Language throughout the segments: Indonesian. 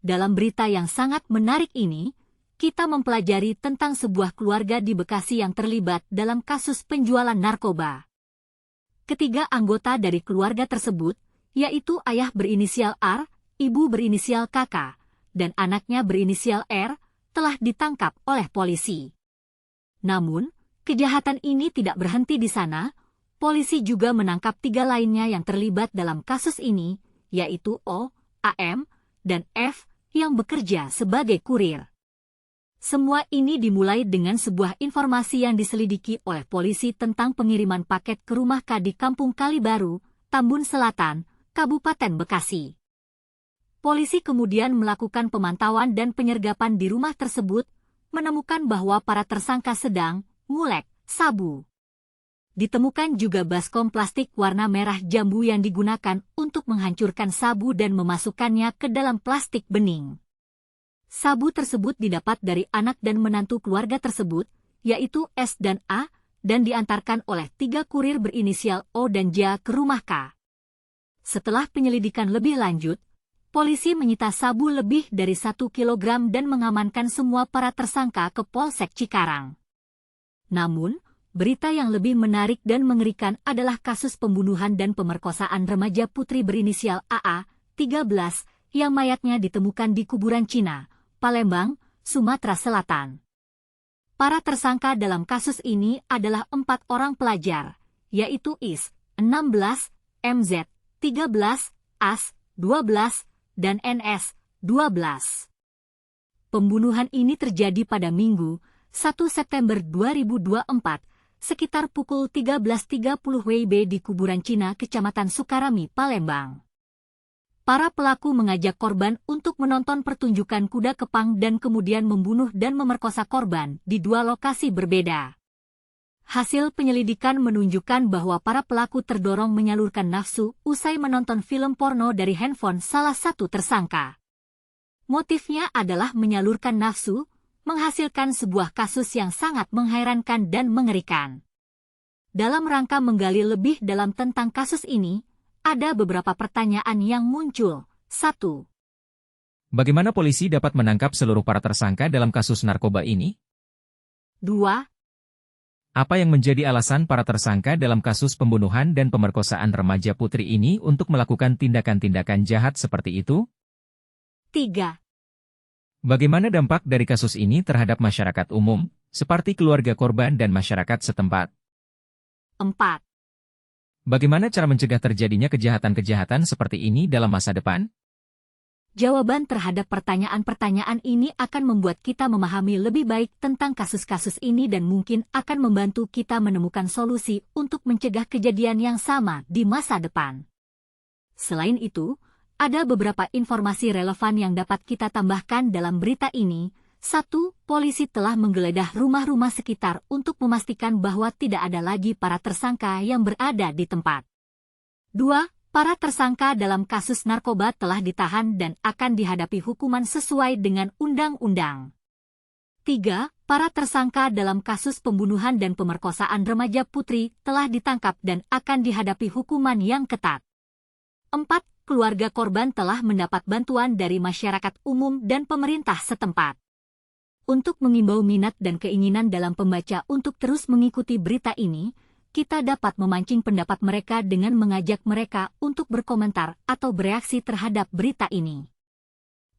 Dalam berita yang sangat menarik ini, kita mempelajari tentang sebuah keluarga di Bekasi yang terlibat dalam kasus penjualan narkoba. Ketiga anggota dari keluarga tersebut, yaitu ayah berinisial R, ibu berinisial KK, dan anaknya berinisial R, telah ditangkap oleh polisi. Namun, kejahatan ini tidak berhenti di sana. Polisi juga menangkap 3 lainnya yang terlibat dalam kasus ini, yaitu O, AM, dan F, yang bekerja sebagai kurir. Semua ini dimulai dengan sebuah informasi yang diselidiki oleh polisi tentang pengiriman paket ke rumah K di Kampung Kalibaru, Tambun Selatan, Kabupaten Bekasi. Polisi kemudian melakukan pemantauan dan penyergapan di rumah tersebut, menemukan bahwa para tersangka sedang ngulek sabu. Ditemukan juga baskom plastik warna merah jambu yang digunakan untuk menghancurkan sabu dan memasukkannya ke dalam plastik bening. Sabu tersebut didapat dari anak dan menantu keluarga tersebut, yaitu S dan A, dan diantarkan oleh 3 kurir berinisial O dan J ke rumah K. Setelah penyelidikan lebih lanjut, polisi menyita sabu lebih dari 1 kilogram dan mengamankan semua para tersangka ke Polsek Cikarang. Namun, berita yang lebih menarik dan mengerikan adalah kasus pembunuhan dan pemerkosaan remaja putri berinisial AA, 13, yang mayatnya ditemukan di kuburan Cina, Palembang, Sumatera Selatan. Para tersangka dalam kasus ini adalah 4 orang pelajar, yaitu IS, 16, MZ, 13, AS, 12, dan NS, 12. Pembunuhan ini terjadi pada Minggu, 1 September 2024, sekitar pukul 13.30 WIB di kuburan Cina, Kecamatan Sukarami, Palembang. Para pelaku mengajak korban untuk menonton pertunjukan kuda kepang dan kemudian membunuh dan memerkosa korban di 2 lokasi berbeda. Hasil penyelidikan menunjukkan bahwa para pelaku terdorong menyalurkan nafsu usai menonton film porno dari handphone salah satu tersangka. Motifnya adalah menyalurkan nafsu, menghasilkan sebuah kasus yang sangat menghairankan dan mengerikan. Dalam rangka menggali lebih dalam tentang kasus ini, ada beberapa pertanyaan yang muncul. 1. Bagaimana polisi dapat menangkap seluruh para tersangka dalam kasus narkoba ini? 2. Apa yang menjadi alasan para tersangka dalam kasus pembunuhan dan pemerkosaan remaja putri ini untuk melakukan tindakan-tindakan jahat seperti itu? 3. Bagaimana dampak dari kasus ini terhadap masyarakat umum, seperti keluarga korban dan masyarakat setempat? 4. Bagaimana cara mencegah terjadinya kejahatan-kejahatan seperti ini dalam masa depan? Jawaban terhadap pertanyaan-pertanyaan ini akan membuat kita memahami lebih baik tentang kasus-kasus ini dan mungkin akan membantu kita menemukan solusi untuk mencegah kejadian yang sama di masa depan. Selain itu, ada beberapa informasi relevan yang dapat kita tambahkan dalam berita ini. 1. Polisi telah menggeledah rumah-rumah sekitar untuk memastikan bahwa tidak ada lagi para tersangka yang berada di tempat. 2. Para tersangka dalam kasus narkoba telah ditahan dan akan dihadapi hukuman sesuai dengan undang-undang. 3. Para tersangka dalam kasus pembunuhan dan pemerkosaan remaja putri telah ditangkap dan akan dihadapi hukuman yang ketat. 4. Keluarga korban telah mendapat bantuan dari masyarakat umum dan pemerintah setempat. Untuk mengimbau minat dan keinginan dalam pembaca untuk terus mengikuti berita ini, kita dapat memancing pendapat mereka dengan mengajak mereka untuk berkomentar atau bereaksi terhadap berita ini.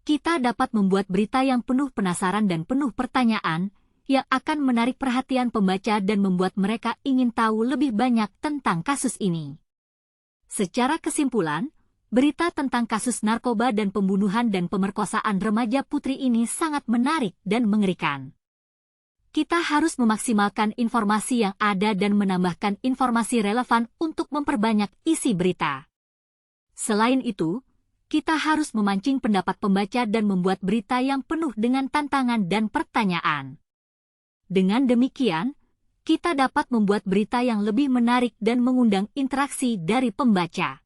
Kita dapat membuat berita yang penuh penasaran dan penuh pertanyaan, yang akan menarik perhatian pembaca dan membuat mereka ingin tahu lebih banyak tentang kasus ini. Secara kesimpulan, berita tentang kasus narkoba dan pembunuhan dan pemerkosaan remaja putri ini sangat menarik dan mengerikan. Kita harus memaksimalkan informasi yang ada dan menambahkan informasi relevan untuk memperbanyak isi berita. Selain itu, kita harus memancing pendapat pembaca dan membuat berita yang penuh dengan tantangan dan pertanyaan. Dengan demikian, kita dapat membuat berita yang lebih menarik dan mengundang interaksi dari pembaca.